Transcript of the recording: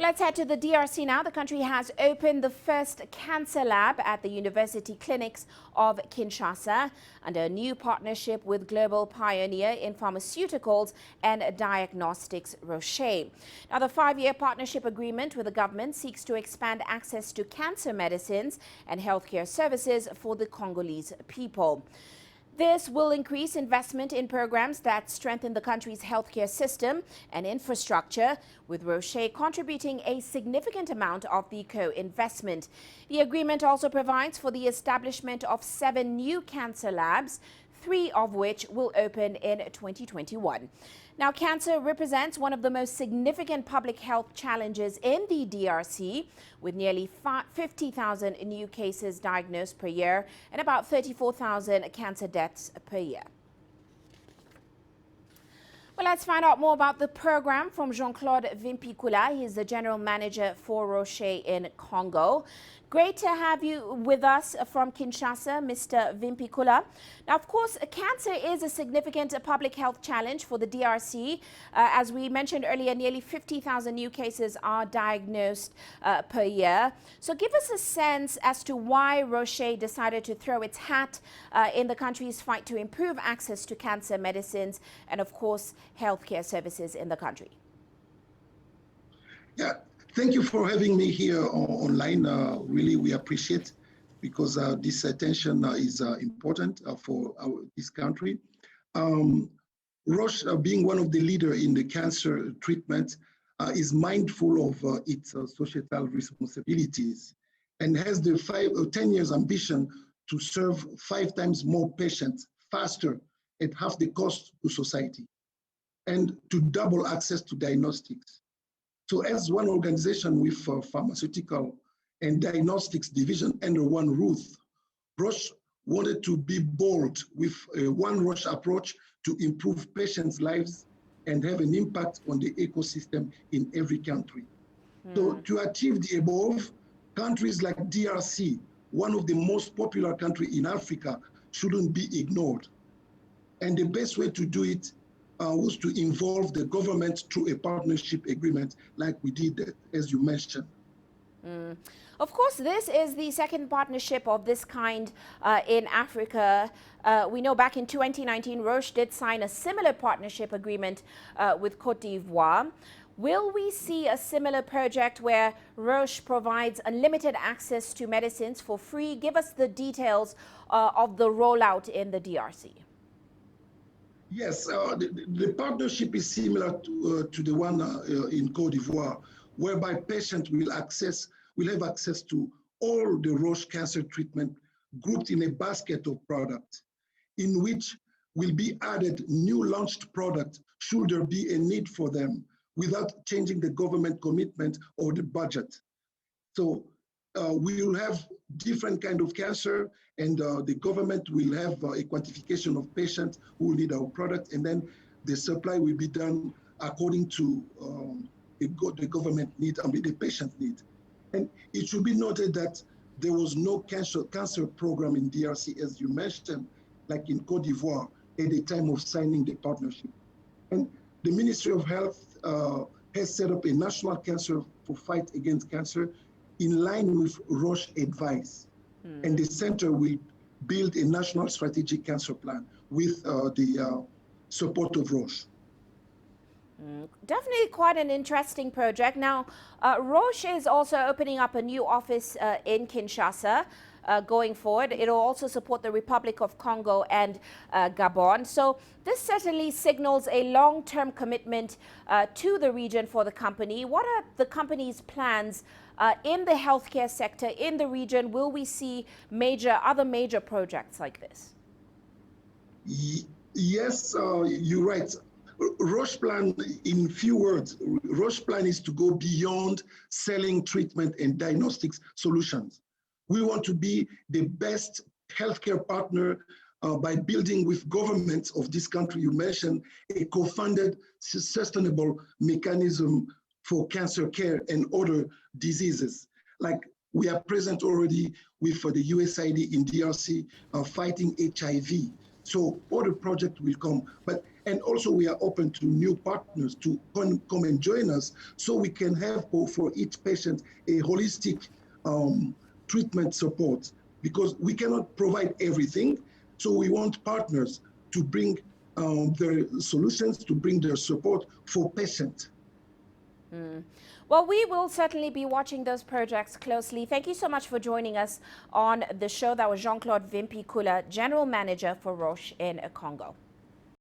Well, let's head to the DRC now. The country has opened the first cancer lab at the University Clinics of Kinshasa under a new partnership with global pioneer in pharmaceuticals and diagnostics, Roche. Now, the 5-year partnership agreement with the government seeks to expand access to cancer medicines and healthcare services for the Congolese people. This will increase investment in programs that strengthen the country's healthcare system and infrastructure, with Roche contributing a significant amount of the co-investment. The agreement also provides for the establishment of 7 new cancer labs, 3 of which will open in 2021. Now, cancer represents one of the most significant public health challenges in the DRC, with nearly 50,000 new cases diagnosed per year and about 34,000 cancer deaths per year. Well, let's find out more about the program from Jean-Claude Vimpy-Kula. He's the general manager for Roche in Congo. Great to have you with us from Kinshasa, Mr. Vimpy-Kula. Now, of course, cancer is a significant public health challenge for the DRC. As we mentioned earlier, nearly 50,000 new cases are diagnosed per year. So give us a sense as to why Roche decided to throw its hat in the country's fight to improve access to cancer medicines and, of course, healthcare services in the country. Yeah. Thank you for having me here online. Really, we appreciate because this attention is important for this country. Roche, being one of the leaders in the cancer treatment, is mindful of its societal responsibilities and has the 5 or 10 years ambition to serve 5 times more patients faster at half the cost to society and to double access to diagnostics. So as one organization with pharmaceutical and diagnostics division under one roof, Roche wanted to be bold with a one Roche approach to improve patients' lives and have an impact on the ecosystem in every country. So to achieve the above, countries like DRC, one of the most popular countries in Africa, shouldn't be ignored. And the best way to do it was to involve the government through a partnership agreement like we did, as you mentioned. Of course, this is the second partnership of this kind in Africa. We know back in 2019, Roche did sign a similar partnership agreement with Côte d'Ivoire. Will we see a similar project where Roche provides unlimited access to medicines for free? Give us the details of the rollout in the DRC. Yes, the partnership is similar to the one in Côte d'Ivoire, whereby patients will have access to all the Roche cancer treatment grouped in a basket of products, in which will be added new launched products should there be a need for them, without changing the government commitment or the budget. So we will have different kind of cancer, and the government will have a quantification of patients who will need our product, and then the supply will be done according to the government need, the patient need. And it should be noted that there was no cancer program in DRC, as you mentioned, like in Côte d'Ivoire, at the time of signing the partnership. And the Ministry of Health has set up a national cancer for fight against cancer in line with Roche advice. And the center will build a national strategic cancer plan with the support of Roche. Definitely quite an interesting project. Now, Roche is also opening up a new office in Kinshasa going forward. It will also support the Republic of Congo and Gabon. So this certainly signals a long-term commitment to the region for the company. What are the company's plans in the healthcare sector in the region? Will we see other major projects like this? Yes, you're right. Roche plan, in few words, Roche plan is to go beyond selling treatment and diagnostics solutions. We want to be the best healthcare partner by building with governments of this country. You mentioned a co-funded, sustainable mechanism for cancer care and other diseases. Like we are present already with the USAID in DRC fighting HIV. So other projects will come. But And also we are open to new partners to come and join us so we can have for each patient a holistic treatment support, because we cannot provide everything. So we want partners to bring their solutions, to bring their support for patients. Well, we will certainly be watching those projects closely. Thank you so much for joining us on the show. That was Jean-Claude Vimpy-Kula, General Manager for Roche in Congo.